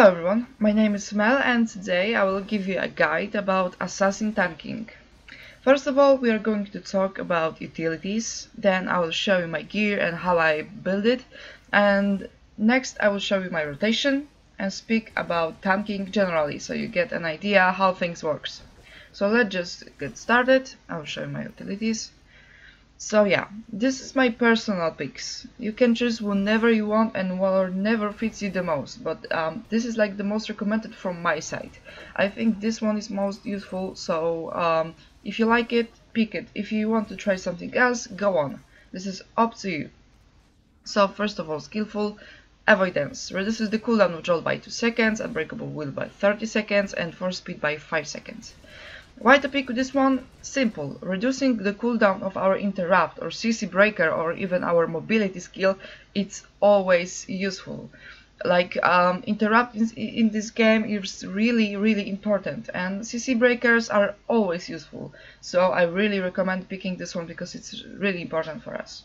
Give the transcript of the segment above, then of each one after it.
Hello everyone, my name is Mel and today I will give you a guide about assassin tanking. First of all, we are going to talk about utilities, then I will show you my gear and how I build it, and next I will show you my rotation and speak about tanking generally so you get an idea how things works. So let's just get started. I will show you my utilities. So yeah, this is my personal picks. You can choose whenever you want and whatever fits you the most, but this is like the most recommended from my side. I think this one is most useful, so if you like it, pick it. If you want to try something else, go on. This is up to you. So first of all, skillful. Avoidance reduces the cooldown of jolt by 2 seconds, unbreakable will by 30 seconds, and force speed by 5 seconds. Why to pick this one? Simple. Reducing the cooldown of our interrupt or CC breaker or even our mobility skill, it's always useful. Like interrupt in this game is really important, and CC breakers are always useful. So I really recommend picking this one because it's really important for us.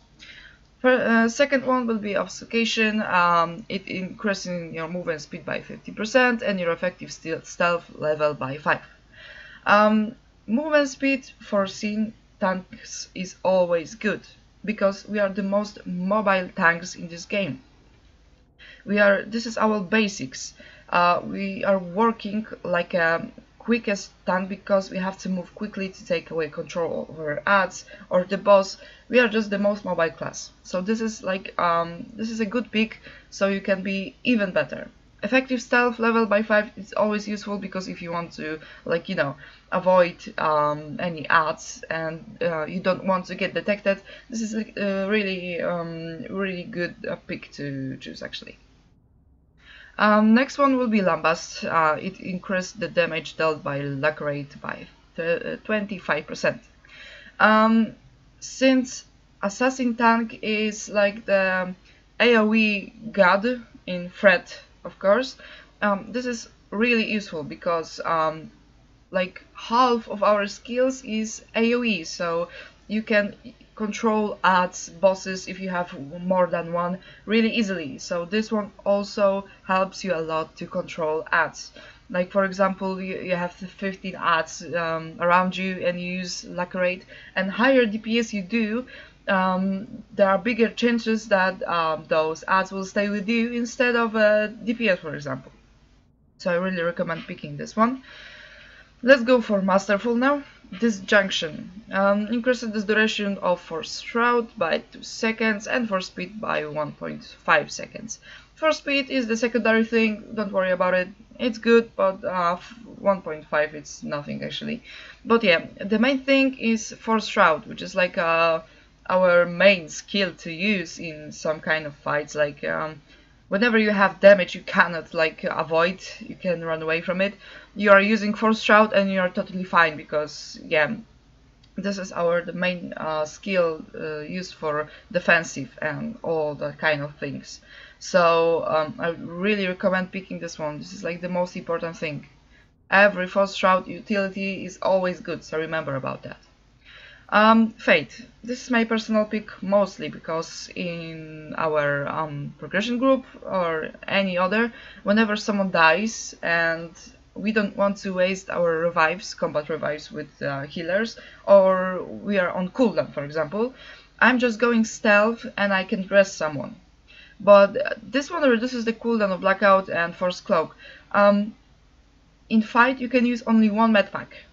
Second one will be obfuscation. It increases your movement speed by 50% and your effective stealth level by 5. Movement speed for scene tanks is always good because we are the most mobile tanks in this game. This is our basics. We are working like a quickest tank because we have to move quickly to take away control over ads or the boss. We are just the most mobile class. So this is like this is a good pick, so you can be even better. Effective stealth level by 5 is always useful because if you want to, like, avoid any ads and you don't want to get detected, this is a really good pick to choose actually. Next one will be Lambast. It increased the damage dealt by luck rate by 25%. Since Assassin Tank is like the AoE god in threat, of course, this is really useful because like half of our skills is AoE, so you can control ads, bosses if you have more than one really easily. So this one also helps you a lot to control ads. Like for example, you have 15 ads around you and you use luck rate, and higher DPS you do, there are bigger chances that those ads will stay with you instead of DPS, for example. So I really recommend picking this one. Let's go for Masterful now. Disjunction increases the duration of Force Shroud by 2 seconds and Force Speed by 1.5 seconds. Force Speed is the secondary thing, don't worry about it. It's good, but 1.5 it's nothing actually. But yeah, the main thing is Force Shroud, which is like our main skill to use in some kind of fights. Like whenever you have damage you cannot like avoid, you can run away from it. You are using Force Shroud and you are totally fine because yeah, this is the main skill used for defensive and all that kind of things. So I really recommend picking this one. This is like the most important thing. Every Force Shroud utility is always good, so remember about that. Fate. This is my personal pick mostly because in our progression group or any other, whenever someone dies and we don't want to waste our revives, combat revives with healers, or we are on cooldown, for example, I'm just going stealth and I can dress someone. But this one reduces the cooldown of Blackout and Force Cloak. In fight you can use only one med pack.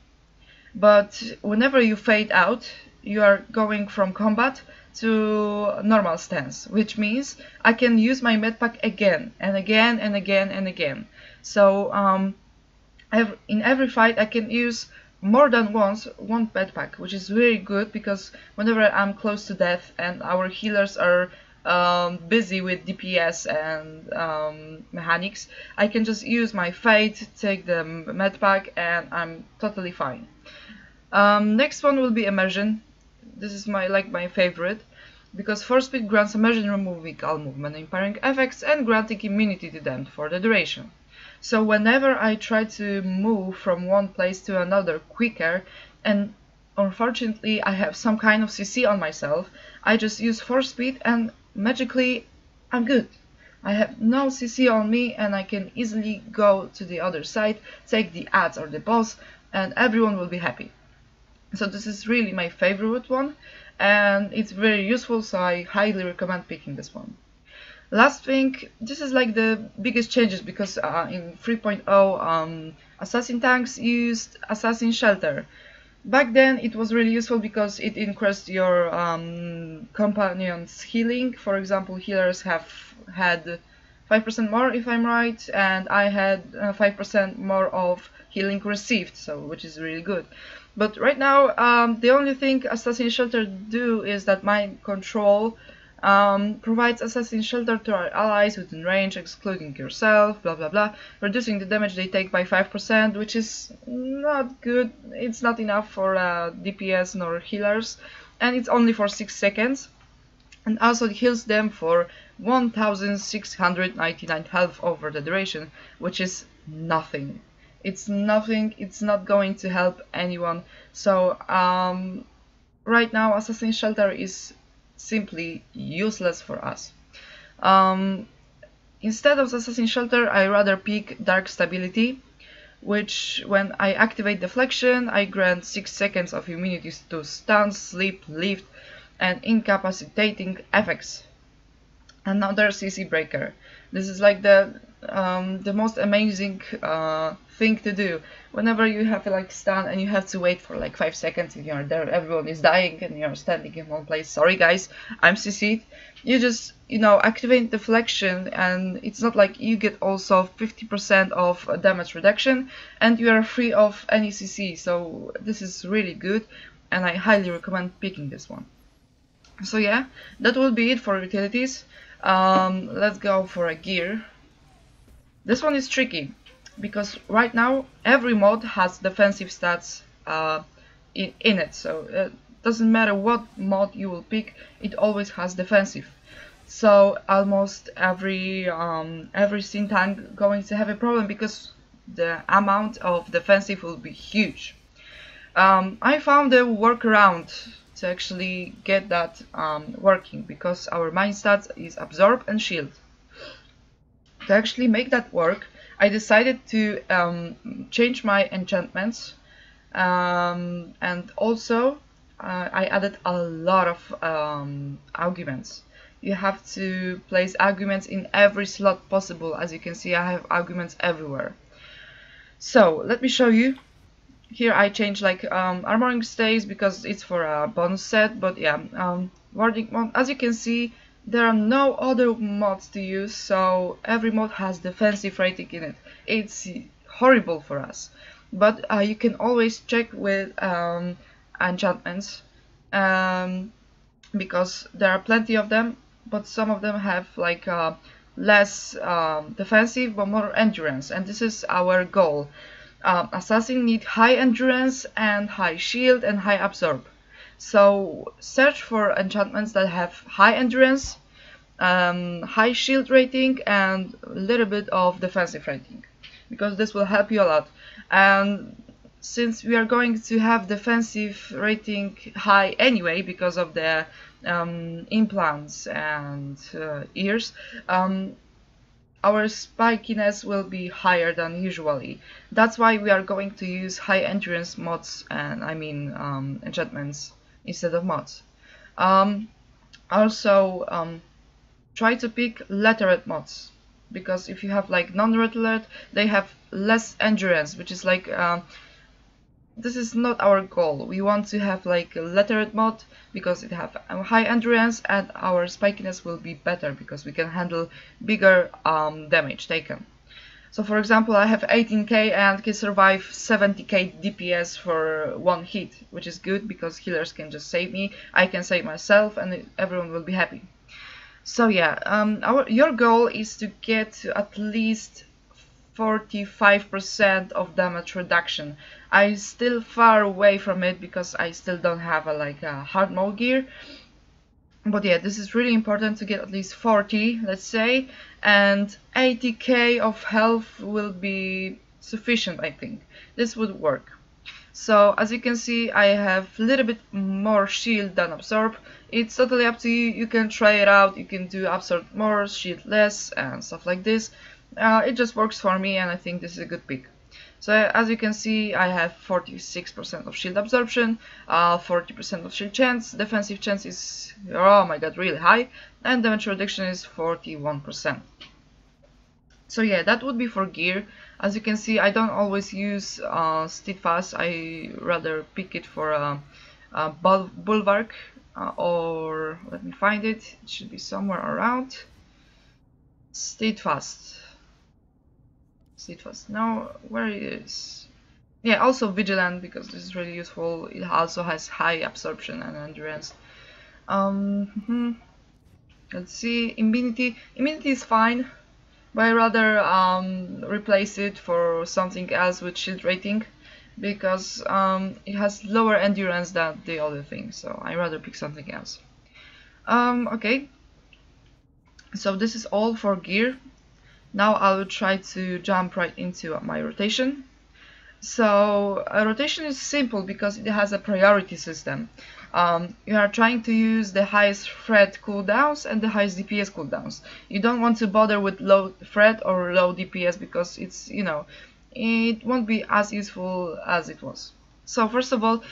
But whenever you fade out, you are going from combat to normal stance, which means I can use my medpack again and again and again and again. So in every fight I can use more than once one medpack, which is very good because whenever I'm close to death and our healers are busy with DPS and mechanics, I can just use my fade, take the medpack, and I'm totally fine. Next one will be Immersion. This is my favorite because Force Speed grants immersion, removing all movement impairing effects and granting immunity to them for the duration. So whenever I try to move from one place to another quicker, and unfortunately I have some kind of CC on myself, I just use Force Speed and magically I'm good. I have no CC on me and I can easily go to the other side, take the ads or the boss, and everyone will be happy. So this is really my favorite one, and it's very useful, so I highly recommend picking this one. Last thing, this is like the biggest changes, because in 3.0 assassin tanks used assassin shelter. Back then it was really useful because it increased your companions healing. For example, healers have had 5% more, if I'm right, and I had 5% more of healing received, so which is really good. But right now, the only thing Assassin Shelter do is that mind control provides Assassin Shelter to our allies within range, excluding yourself, blah blah blah, reducing the damage they take by 5%, which is not good. It's not enough for DPS nor healers, and it's only for 6 seconds. And also it heals them for 1699 health over the duration, which is nothing. It's nothing, it's not going to help anyone. So right now Assassin Shelter is simply useless for us. Instead of Assassin Shelter, I rather pick Dark Stability, which when I activate Deflection, I grant 6 seconds of immunities to stun, sleep, lift, and incapacitating effects. Another CC breaker. This is like the most amazing thing to do. Whenever you have like stun and you have to wait for like 5 seconds and you're there, everyone is dying and you're standing in one place. Sorry guys, I'm CC'd. You just, you know, activate deflection, and it's not like you get also 50% of damage reduction, and you are free of any CC. So this is really good, and I highly recommend picking this one. So yeah, that will be it for utilities. Let's go for a gear. This one is tricky because right now every mod has defensive stats in it, so it doesn't matter what mod you will pick, it always has defensive. So almost every scene tank going to have a problem because the amount of defensive will be huge. I found a workaround to actually get that working, because our main stats is absorb and shield. To actually make that work, I decided to change my enchantments, and also I added a lot of arguments. You have to place arguments in every slot possible. As you can see, I have arguments everywhere. So let me show you. Here I change like armoring stays because it's for a bonus set, but yeah, warding mod. As you can see, there are no other mods to use, so every mod has defensive rating in it. It's horrible for us, but you can always check with enchantments, because there are plenty of them, but some of them have like less defensive but more endurance, and this is our goal. Assassin need high endurance and high shield and high absorb. So search for enchantments that have high endurance, high shield rating, and a little bit of defensive rating, because this will help you a lot. And since we are going to have defensive rating high anyway because of the implants and ears, our spikiness will be higher than usually. That's why we are going to use high endurance mods, and I mean enchantments instead of mods. Also, try to pick lettered mods, because if you have like non-lettered, they have less endurance, which is like this is not our goal. We want to have like a lettered mod because it have high endurance, and our spikiness will be better because we can handle bigger damage taken. So for example, I have 18k and can survive 70k DPS for one hit, which is good because healers can just save me, I can save myself, and everyone will be happy. So yeah, your goal is to get to at least 45% of damage reduction. I'm still far away from it because I still don't have a hard mode gear. But yeah, this is really important to get at least 40, let's say, and 80k of health will be sufficient, I think. This would work. So as you can see, I have a little bit more shield than absorb. It's totally up to you. You can try it out. You can do absorb more, shield less, and stuff like this. It just works for me, and I think this is a good pick. So as you can see, I have 46% of shield absorption, 40% of shield chance, defensive chance is, oh my god, really high, and damage reduction is 41%. So yeah, that would be for gear. As you can see, I don't always use Steadfast. I rather pick it for Bulwark, or let me find it. It should be somewhere around. Steadfast. Steadfast. Now, where it is? Yeah, also Vigilant, because this is really useful. It also has high absorption and endurance. Let's see, immunity. Immunity is fine, but I rather replace it for something else with shield rating, because it has lower endurance than the other thing, so I rather pick something else. Okay, so this is all for gear. Now I will try to jump right into my rotation. So a rotation is simple because it has a priority system. You are trying to use the highest threat cooldowns and the highest DPS cooldowns. You don't want to bother with low threat or low DPS because it's, you know, it won't be as useful as it was. So first of all,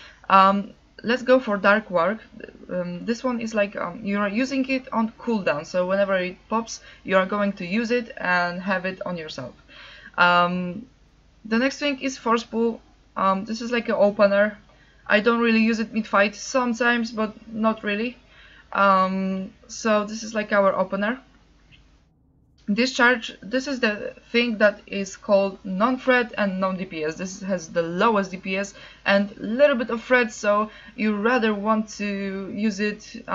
let's go for Dark Work. This one is like you are using it on cooldown, so whenever it pops, you are going to use it and have it on yourself. The next thing is Force Pull. This is like an opener. I don't really use it mid-fight sometimes, but not really. So this is like our opener. Discharge, this is the thing that is called non-threat and non-DPS. This has the lowest DPS and a little bit of threat, so you rather want to use it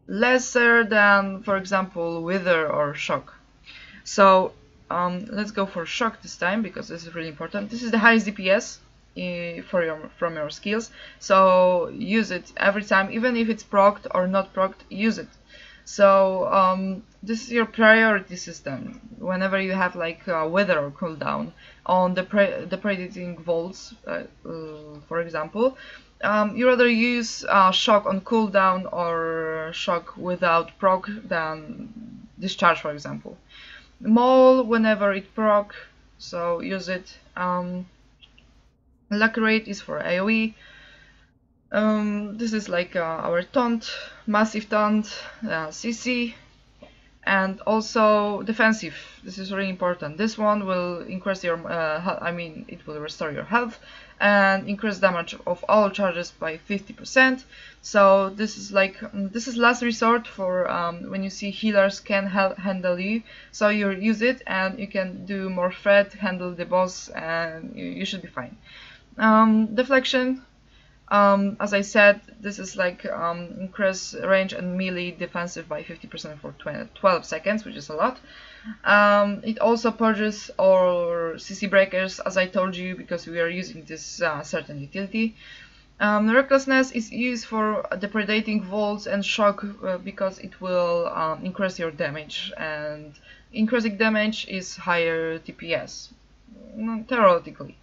lesser than, for example, Wither or Shock. So let's go for Shock this time, because this is really important. This is the highest DPS from your skills, so use it every time, even if it's procced or not procced, use it. So this is your priority system. Whenever you have like weather or cooldown on the predating vaults, for example, you rather use shock on cooldown or shock without proc than discharge, for example. Maul whenever it proc, so use it. Lacerate is for AoE. This is like our taunt, massive taunt, CC, and also defensive. This is really important. This one will increase your, it will restore your health and increase damage of all charges by 50%. So this is like, this is last resort for when you see healers can handle you. So you use it and you can do more threat, handle the boss, and you should be fine. Deflection. As I said, this is like increase range and melee defensive by 50% for 12 seconds, which is a lot. It also purges our CC breakers, as I told you, because we are using this certain utility. Recklessness is used for depredating vaults and shock because it will increase your damage, and increasing damage is higher DPS, theoretically.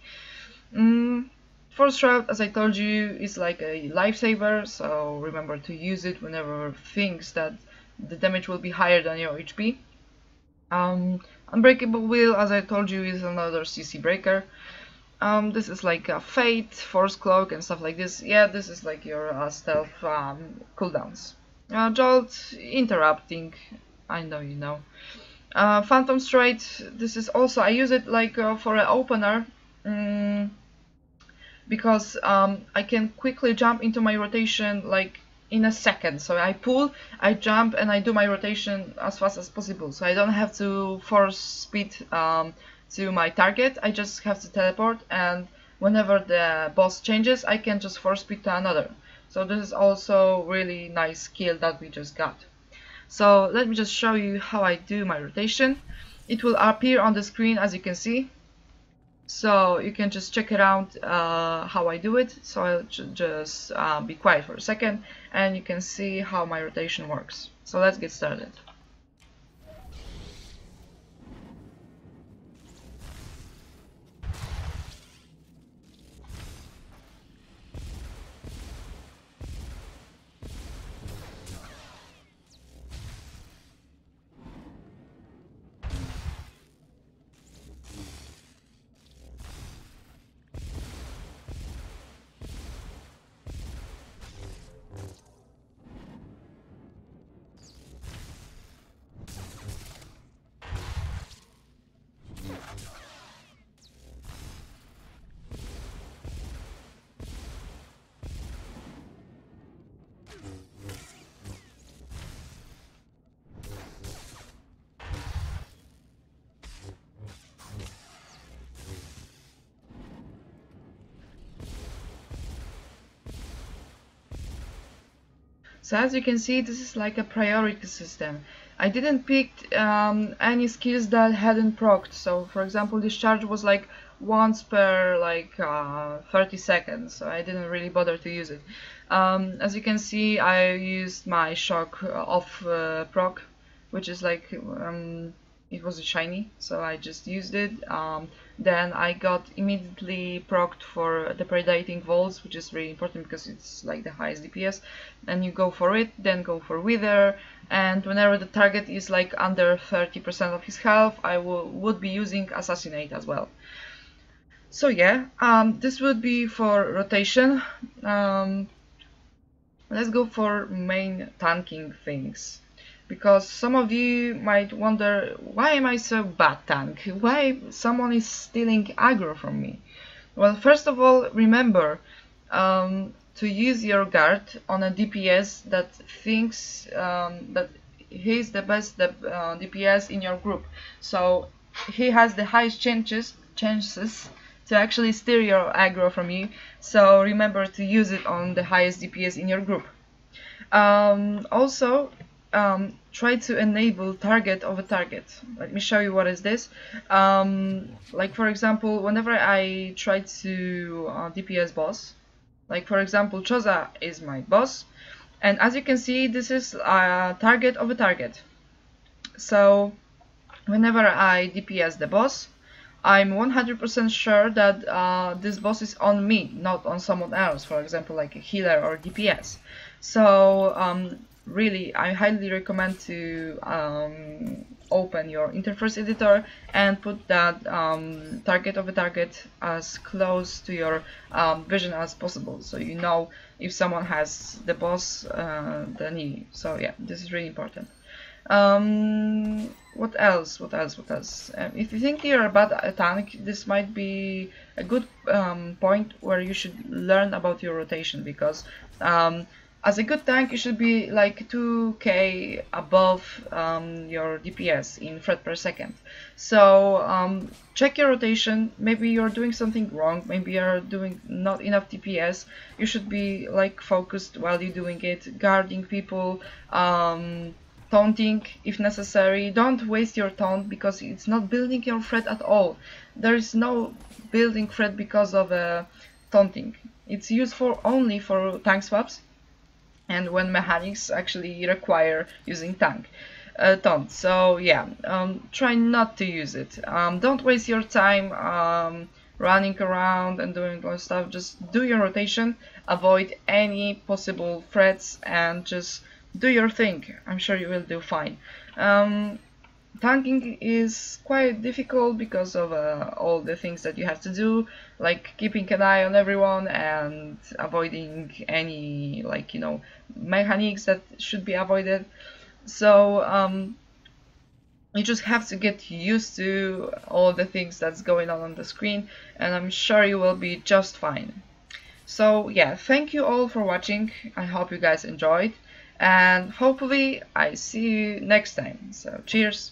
Force Shroud, as I told you, is like a lifesaver, so remember to use it whenever thinks that the damage will be higher than your HP. Unbreakable Will, as I told you, is another CC breaker. This is like a Fate, Force Cloak, and stuff like this. Yeah, this is like your stealth cooldowns. Jolt, interrupting, I know you know. Phantom Straight, this is also, I use it like for an opener. Because I can quickly jump into my rotation like in a second. So I pull, I jump, and I do my rotation as fast as possible. So I don't have to force speed to my target. I just have to teleport, and whenever the boss changes, I can just force speed to another. So this is also really nice skill that we just got. So let me just show you how I do my rotation. It will appear on the screen, as you can see. So you can just check it out how I do it. So I'll just be quiet for a second, and you can see how my rotation works. So let's get started. So as you can see, this is like a priority system. I didn't pick any skills that hadn't procced. So for example, this charge was like once per like 30 seconds, so I didn't really bother to use it. As you can see, I used my shock off proc, which is like it was a shiny, so I just used it. Then I got immediately procced for the predating volts, which is really important because it's like the highest DPS. And you go for it, then go for wither, and whenever the target is like under 30% of his health, I would be using assassinate as well. So yeah, this would be for rotation. Let's go for main tanking things, because some of you might wonder, why am I so bad tank? Why someone is stealing aggro from me? Well, first of all, remember to use your guard on a DPS that thinks that he's the best DPS in your group. So he has the highest chances to actually steal your aggro from you. So remember to use it on the highest DPS in your group. Also, try to enable target over target. Let me show you what is this. Like for example, whenever I try to DPS boss, like for example, Choza is my boss, and as you can see, this is target over target. So whenever I DPS the boss, I'm 100% sure that this boss is on me, not on someone else, for example like a healer or DPS. So really, I highly recommend to open your interface editor and put that target over target as close to your vision as possible, so you know if someone has the boss than you. So yeah, this is really important. What else? If you think you're a bad tank, this might be a good point where you should learn about your rotation, because as a good tank, you should be like 2k above your DPS in threat per second. So check your rotation. Maybe you're doing something wrong. Maybe you're doing not enough DPS. You should be like focused while you're doing it, guarding people, taunting if necessary. Don't waste your taunt, because it's not building your threat at all. There is no building threat because of taunting. It's used only for tank swaps, and when mechanics actually require using taunt. So yeah, try not to use it. Don't waste your time running around and doing all stuff. Just do your rotation, avoid any possible threats, and just do your thing. I'm sure you will do fine. Tanking is quite difficult because of all the things that you have to do, like keeping an eye on everyone and avoiding any, like, you know, mechanics that should be avoided. So you just have to get used to all the things that's going on the screen, and I'm sure you will be just fine. So yeah, thank you all for watching. I hope you guys enjoyed, and hopefully I see you next time. So cheers.